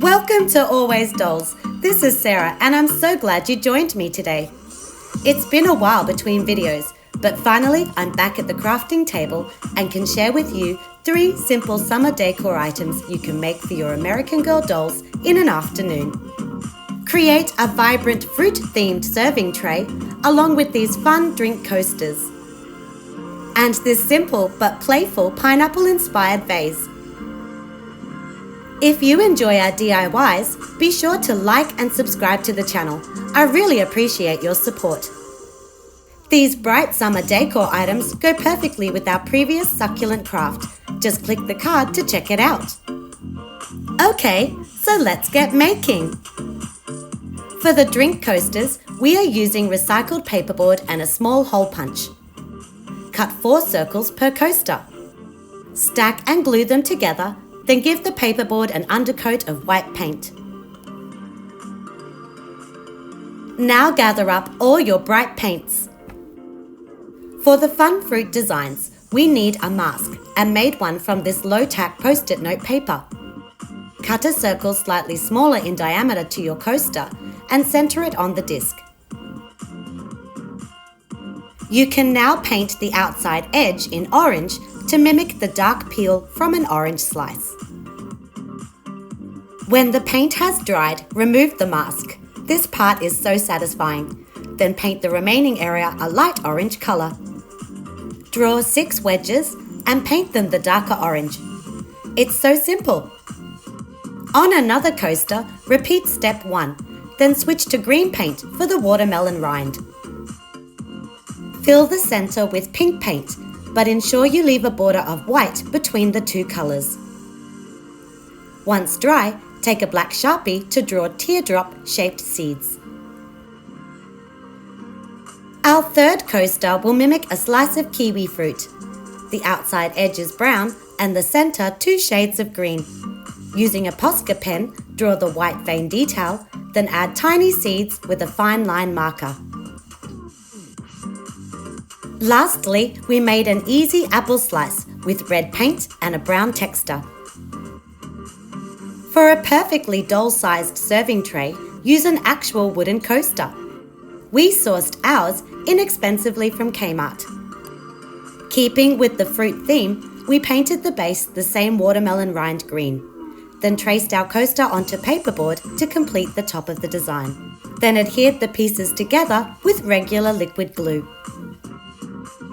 Welcome to Always Dolls. This is Sarah and I'm so glad you joined me today. It's been a while between videos, but finally I'm back at the crafting table and can share with you 3 simple summer decor items you can make for your American Girl dolls in an afternoon. Create a vibrant fruit-themed serving tray along with these fun drink coasters. And this simple but playful pineapple-inspired vase. If you enjoy our DIYs, be sure to like and subscribe to the channel. I really appreciate your support. These bright summer decor items go perfectly with our previous succulent craft. Just click the card to check it out. Okay, so let's get making. For the drink coasters, we are using recycled paperboard and a small hole punch. Cut 4 circles per coaster. Stack and glue them together, then give the paperboard an undercoat of white paint. Now gather up all your bright paints. For the fun fruit designs, we need a mask and made one from this low-tack post-it note paper. Cut a circle slightly smaller in diameter to your coaster and center it on the disc. You can now paint the outside edge in orange to mimic the dark peel from an orange slice. When the paint has dried, remove the mask. This part is so satisfying. Then paint the remaining area a light orange color. Draw 6 wedges and paint them the darker orange. It's so simple. On another coaster, repeat step 1, then switch to green paint for the watermelon rind. Fill the center with pink paint, but ensure you leave a border of white between the 2 colors. Once dry, take a black Sharpie to draw teardrop-shaped seeds. Our third coaster will mimic a slice of kiwi fruit. The outside edge is brown and the center 2 shades of green. Using a Posca pen, draw the white vein detail, then add tiny seeds with a fine line marker. Lastly, we made an easy apple slice with red paint and a brown texture. For a perfectly doll-sized serving tray, use an actual wooden coaster. We sourced ours inexpensively from Kmart. Keeping with the fruit theme, we painted the base the same watermelon rind green, then traced our coaster onto paperboard to complete the top of the design. Then adhered the pieces together with regular liquid glue.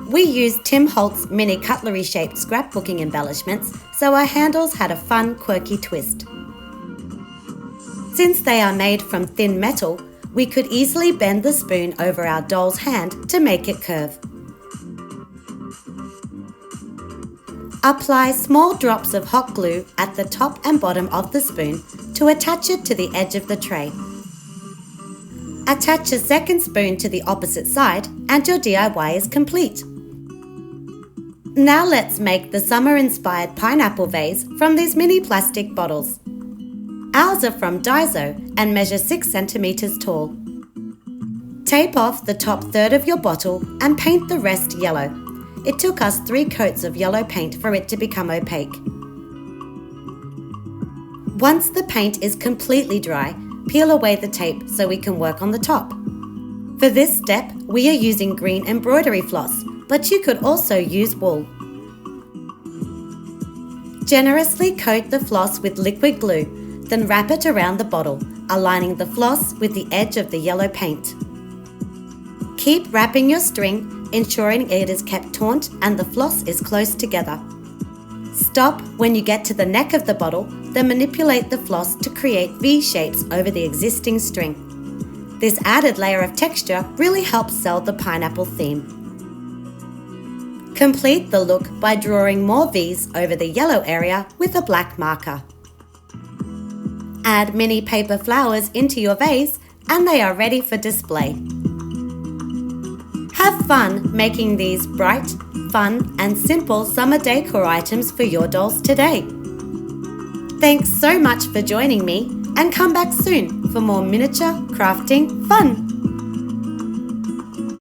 We used Tim Holtz mini cutlery-shaped scrapbooking embellishments, so our handles had a fun, quirky twist. Since they are made from thin metal, we could easily bend the spoon over our doll's hand to make it curve. Apply small drops of hot glue at the top and bottom of the spoon to attach it to the edge of the tray. Attach a second spoon to the opposite side and your DIY is complete. Now let's make the summer-inspired pineapple vase from these mini plastic bottles. Ours are from Daiso and measure 6 centimeters tall. Tape off the top third of your bottle and paint the rest yellow. It took us 3 coats of yellow paint for it to become opaque. Once the paint is completely dry, peel away the tape so we can work on the top. For this step, we are using green embroidery floss, but you could also use wool. Generously coat the floss with liquid glue, then wrap it around the bottle, aligning the floss with the edge of the yellow paint. Keep wrapping your string, ensuring it is kept taut and the floss is close together. Stop when you get to the neck of the bottle, then manipulate the floss to create V shapes over the existing string. This added layer of texture really helps sell the pineapple theme. Complete the look by drawing more V's over the yellow area with a black marker. Add mini paper flowers into your vase and they are ready for display. Have fun making these bright, fun and simple summer decor items for your dolls today. Thanks so much for joining me and come back soon for more miniature crafting fun.